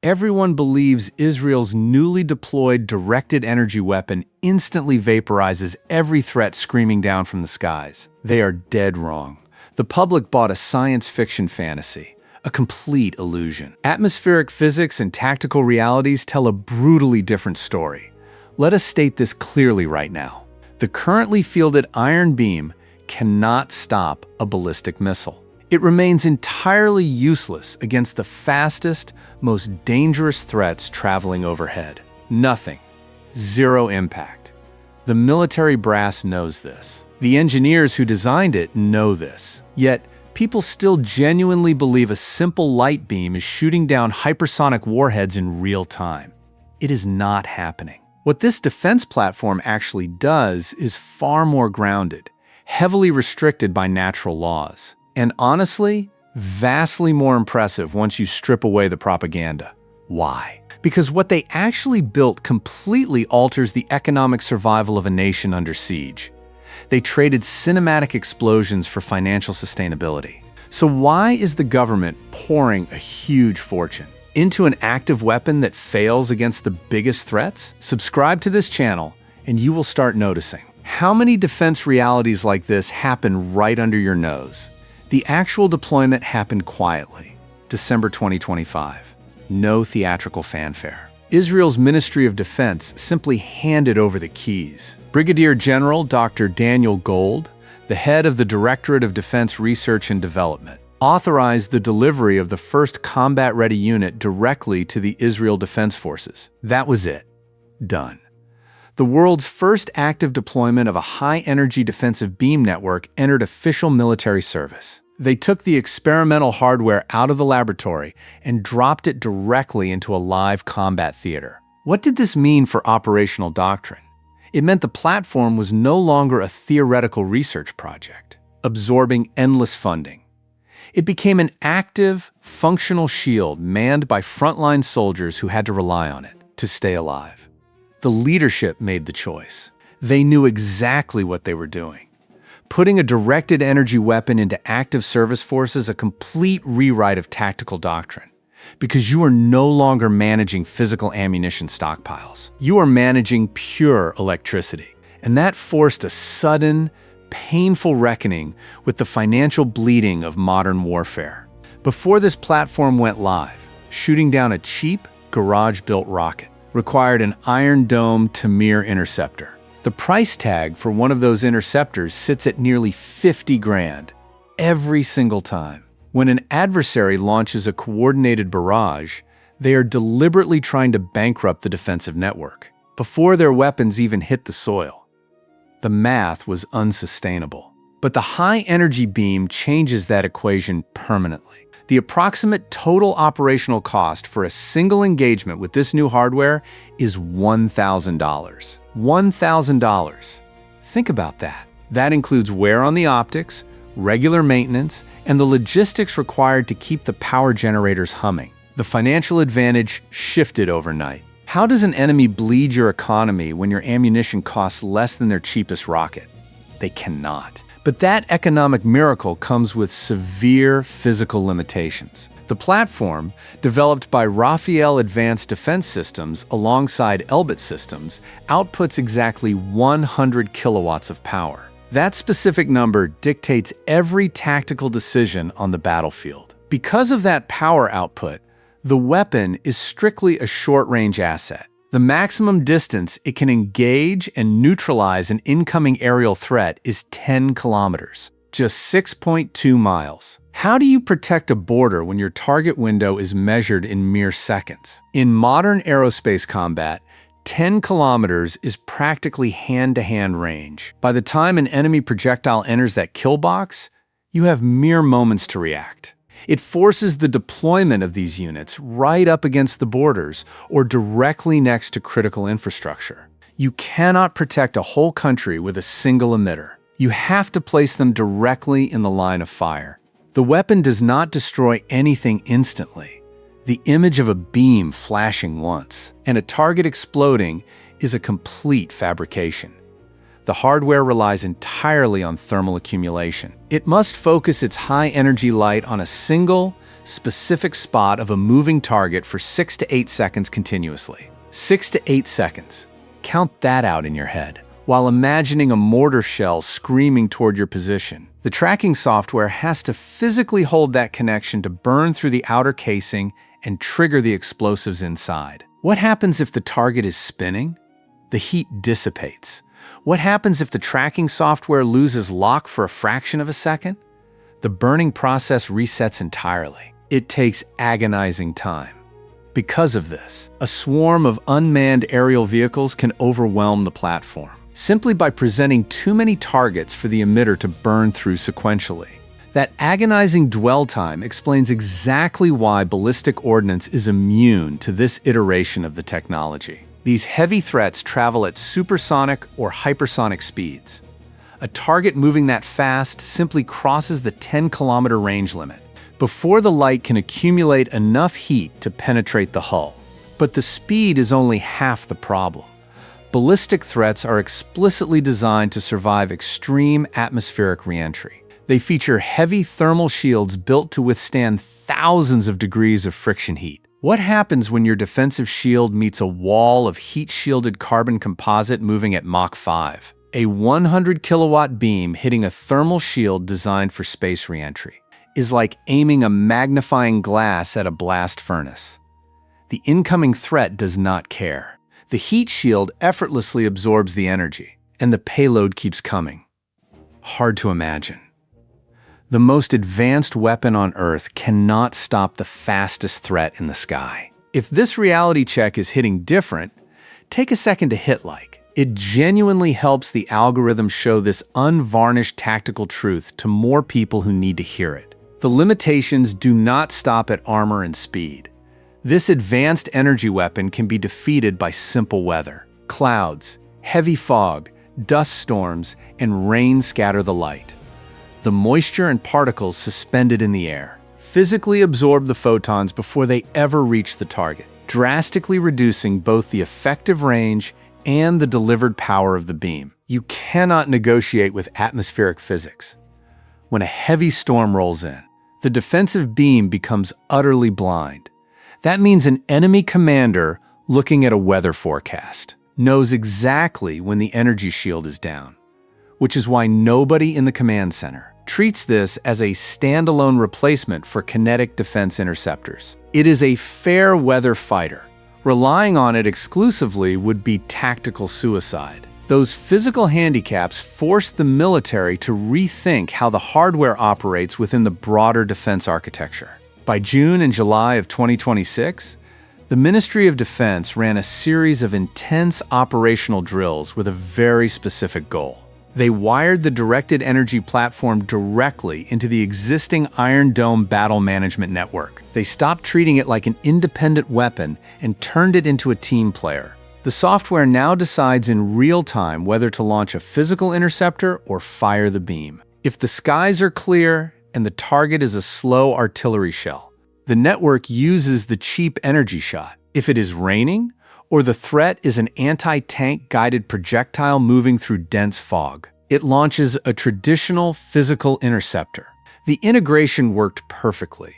Everyone believes Israel's newly deployed directed energy weapon instantly vaporizes every threat screaming down from the skies. They are dead wrong. The public bought a science fiction fantasy, a complete illusion. Atmospheric physics and tactical realities tell a brutally different story. Let us state this clearly right now. The currently fielded iron beam cannot stop a ballistic missile. It remains entirely useless against the fastest, most dangerous threats traveling overhead. Nothing. Zero impact. The military brass knows this. The engineers who designed it know this. Yet, people still genuinely believe a simple light beam is shooting down hypersonic warheads in real time. It is not happening. What this defense platform actually does is far more grounded, heavily restricted by natural laws, and honestly, vastly more impressive once you strip away the propaganda. Why? Because what they actually built completely alters the economic survival of a nation under siege. They traded cinematic explosions for financial sustainability. So why is the government pouring a huge fortune into an active weapon that fails against the biggest threats? Subscribe to this channel and you will start noticing. How many defense realities like this happen right under your nose? The actual deployment happened quietly. December 2025. No theatrical fanfare. Israel's Ministry of Defense simply handed over the keys. Brigadier General Dr. Daniel Gold, the head of the Directorate of Defense Research and Development, authorized the delivery of the first combat-ready unit directly to the Israel Defense Forces. That was it. Done. The world's first active deployment of a high-energy defensive beam network entered official military service. They took the experimental hardware out of the laboratory and dropped it directly into a live combat theater. What did this mean for operational doctrine? It meant the platform was no longer a theoretical research project, absorbing endless funding. It became an active, functional shield manned by frontline soldiers who had to rely on it to stay alive. The leadership made the choice. They knew exactly what they were doing. Putting a directed energy weapon into active service force is a complete rewrite of tactical doctrine, because you are no longer managing physical ammunition stockpiles. You are managing pure electricity. And that forced a sudden, painful reckoning with the financial bleeding of modern warfare. Before this platform went live, shooting down a cheap, garage-built rocket required an Iron Dome Tamir interceptor. The price tag for one of those interceptors sits at nearly 50 grand every single time. When an adversary launches a coordinated barrage, they are deliberately trying to bankrupt the defensive network before their weapons even hit the soil. The math was unsustainable. But the high-energy beam changes that equation permanently. The approximate total operational cost for a single engagement with this new hardware is $1,000. $1,000. Think about that. That includes wear on the optics, regular maintenance, and the logistics required to keep the power generators humming. The financial advantage shifted overnight. How does an enemy bleed your economy when your ammunition costs less than their cheapest rocket? They cannot. But that economic miracle comes with severe physical limitations. The platform, developed by Rafael Advanced Defense Systems alongside Elbit Systems, outputs exactly 100 kilowatts of power. That specific number dictates every tactical decision on the battlefield. Because of that power output, the weapon is strictly a short-range asset. The maximum distance it can engage and neutralize an incoming aerial threat is 10 kilometers, just 6.2 miles. How do you protect a border when your target window is measured in mere seconds? In modern aerospace combat, 10 kilometers is practically hand-to-hand range. By the time an enemy projectile enters that kill box, you have mere moments to react. It forces the deployment of these units right up against the borders or directly next to critical infrastructure. You cannot protect a whole country with a single emitter. You have to place them directly in the line of fire. The weapon does not destroy anything instantly. The image of a beam flashing once and a target exploding is a complete fabrication. The hardware relies entirely on thermal accumulation. It must focus its high-energy light on a single, specific spot of a moving target for 6 to 8 seconds continuously. 6 to 8 seconds. Count that out in your head, while imagining a mortar shell screaming toward your position. The tracking software has to physically hold that connection to burn through the outer casing and trigger the explosives inside. What happens if the target is spinning? The heat dissipates. What happens if the tracking software loses lock for a fraction of a second? The burning process resets entirely. It takes agonizing time. Because of this, a swarm of unmanned aerial vehicles can overwhelm the platform, simply by presenting too many targets for the emitter to burn through sequentially. That agonizing dwell time explains exactly why ballistic ordnance is immune to this iteration of the technology. These heavy threats travel at supersonic or hypersonic speeds. A target moving that fast simply crosses the 10-kilometer range limit before the light can accumulate enough heat to penetrate the hull. But the speed is only half the problem. Ballistic threats are explicitly designed to survive extreme atmospheric reentry. They feature heavy thermal shields built to withstand thousands of degrees of friction heat. What happens when your defensive shield meets a wall of heat-shielded carbon composite moving at Mach 5? A 100-kilowatt beam hitting a thermal shield designed for space reentry is like aiming a magnifying glass at a blast furnace. The incoming threat does not care. The heat shield effortlessly absorbs the energy, and the payload keeps coming. Hard to imagine. The most advanced weapon on Earth cannot stop the fastest threat in the sky. If this reality check is hitting different, take a second to hit like. It genuinely helps the algorithm show this unvarnished tactical truth to more people who need to hear it. The limitations do not stop at armor and speed. This advanced energy weapon can be defeated by simple weather. Clouds, heavy fog, dust storms, and rain scatter the light. The moisture and particles suspended in the air physically absorb the photons before they ever reach the target, drastically reducing both the effective range and the delivered power of the beam. You cannot negotiate with atmospheric physics. When a heavy storm rolls in, the defensive beam becomes utterly blind. That means an enemy commander looking at a weather forecast knows exactly when the energy shield is down, which is why nobody in the command center treats this as a standalone replacement for kinetic defense interceptors. It is a fair weather fighter. Relying on it exclusively would be tactical suicide. Those physical handicaps forced the military to rethink how the hardware operates within the broader defense architecture. By June and July of 2026, the Ministry of Defense ran a series of intense operational drills with a very specific goal. They wired the directed energy platform directly into the existing Iron Dome battle management network. They stopped treating it like an independent weapon and turned it into a team player. The software now decides in real time whether to launch a physical interceptor or fire the beam. If the skies are clear and the target is a slow artillery shell, the network uses the cheap energy shot. If it is raining, or the threat is an anti-tank guided projectile moving through dense fog, it launches a traditional physical interceptor. The integration worked perfectly.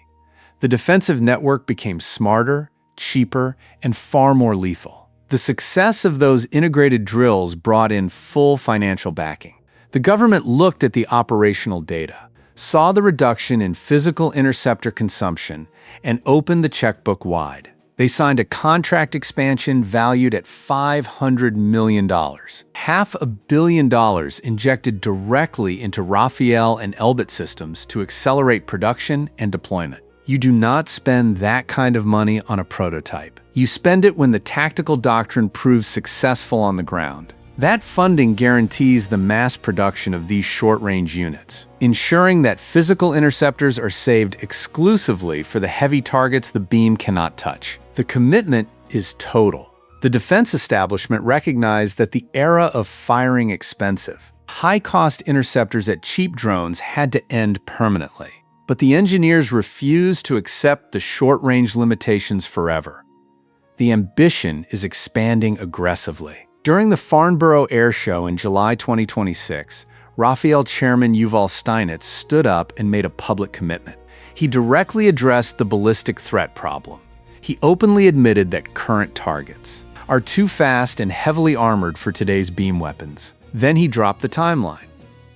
The defensive network became smarter, cheaper, and far more lethal. The success of those integrated drills brought in full financial backing. The government looked at the operational data, saw the reduction in physical interceptor consumption, and opened the checkbook wide. They signed a contract expansion valued at $500 million. $500 million injected directly into Rafael and Elbit systems to accelerate production and deployment. You do not spend that kind of money on a prototype. You spend it when the tactical doctrine proves successful on the ground. That funding guarantees the mass production of these short-range units, ensuring that physical interceptors are saved exclusively for the heavy targets the beam cannot touch. The commitment is total. The defense establishment recognized that the era of firing expensive, high-cost interceptors at cheap drones had to end permanently. But the engineers refused to accept the short-range limitations forever. The ambition is expanding aggressively. During the Farnborough Air Show in July 2026, Rafael chairman Yuval Steinitz stood up and made a public commitment. He directly addressed the ballistic threat problem. He openly admitted that current targets are too fast and heavily armored for today's beam weapons. Then he dropped the timeline.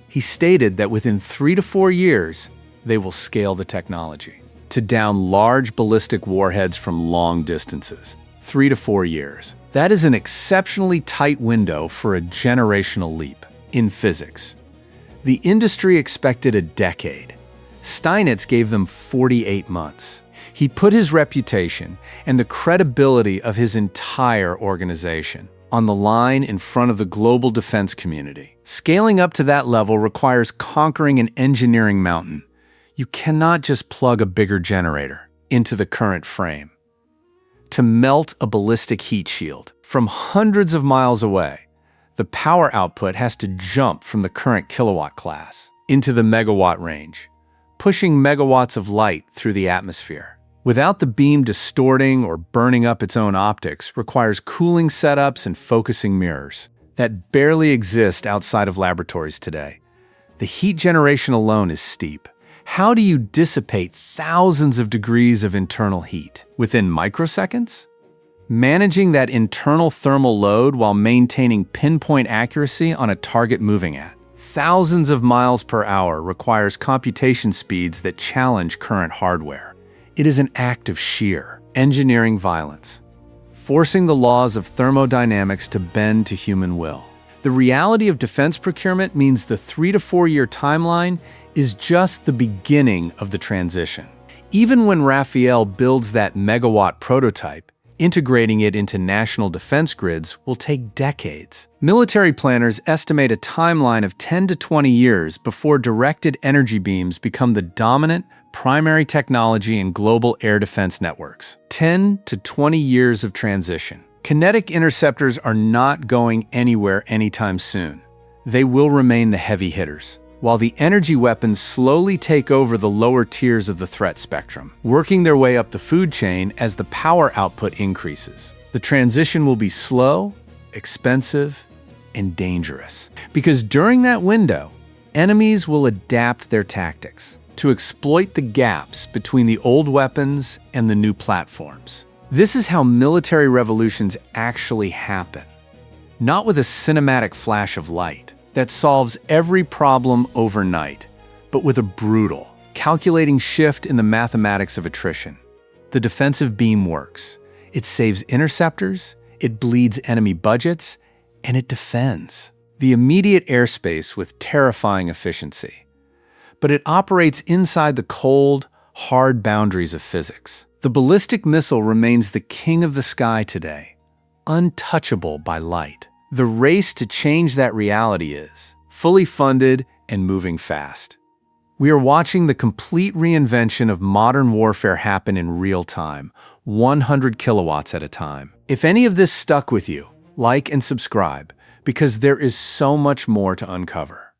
He stated that within 3 to 4 years, they will scale the technology to down large ballistic warheads from long distances. 3 to 4 years. That is an exceptionally tight window for a generational leap in physics. The industry expected a decade. Steinitz gave them 48 months. He put his reputation and the credibility of his entire organization on the line in front of the global defense community. Scaling up to that level requires conquering an engineering mountain. You cannot just plug a bigger generator into the current frame. To melt a ballistic heat shield from hundreds of miles away, the power output has to jump from the current kilowatt class into the megawatt range, pushing megawatts of light through the atmosphere. Without the beam distorting or burning up its own optics, requires cooling setups and focusing mirrors that barely exist outside of laboratories today. The heat generation alone is steep. How do you dissipate thousands of degrees of internal heat within microseconds? Managing that internal thermal load while maintaining pinpoint accuracy on a target moving at thousands of miles per hour requires computation speeds that challenge current hardware. It is an act of sheer engineering violence, forcing the laws of thermodynamics to bend to human will. The reality of defense procurement means the 3 to 4 year timeline is just the beginning of the transition. Even when Rafael builds that megawatt prototype, integrating it into national defense grids will take decades. Military planners estimate a timeline of 10 to 20 years before directed energy beams become the dominant primary technology in global air defense networks. 10 to 20 years of transition. Kinetic interceptors are not going anywhere anytime soon. They will remain the heavy hitters, while the energy weapons slowly take over the lower tiers of the threat spectrum, working their way up the food chain as the power output increases. The transition will be slow, expensive, and dangerous, because during that window, enemies will adapt their tactics to exploit the gaps between the old weapons and the new platforms. This is how military revolutions actually happen, not with a cinematic flash of light that solves every problem overnight, but with a brutal, calculating shift in the mathematics of attrition. The defensive beam works. It saves interceptors, it bleeds enemy budgets, and it defends the immediate airspace with terrifying efficiency. But it operates inside the cold, hard boundaries of physics. The ballistic missile remains the king of the sky today, untouchable by light. The race to change that reality is fully funded and moving fast. We are watching the complete reinvention of modern warfare happen in real time, 100 kilowatts at a time. If any of this stuck with you, like and subscribe, because there is so much more to uncover.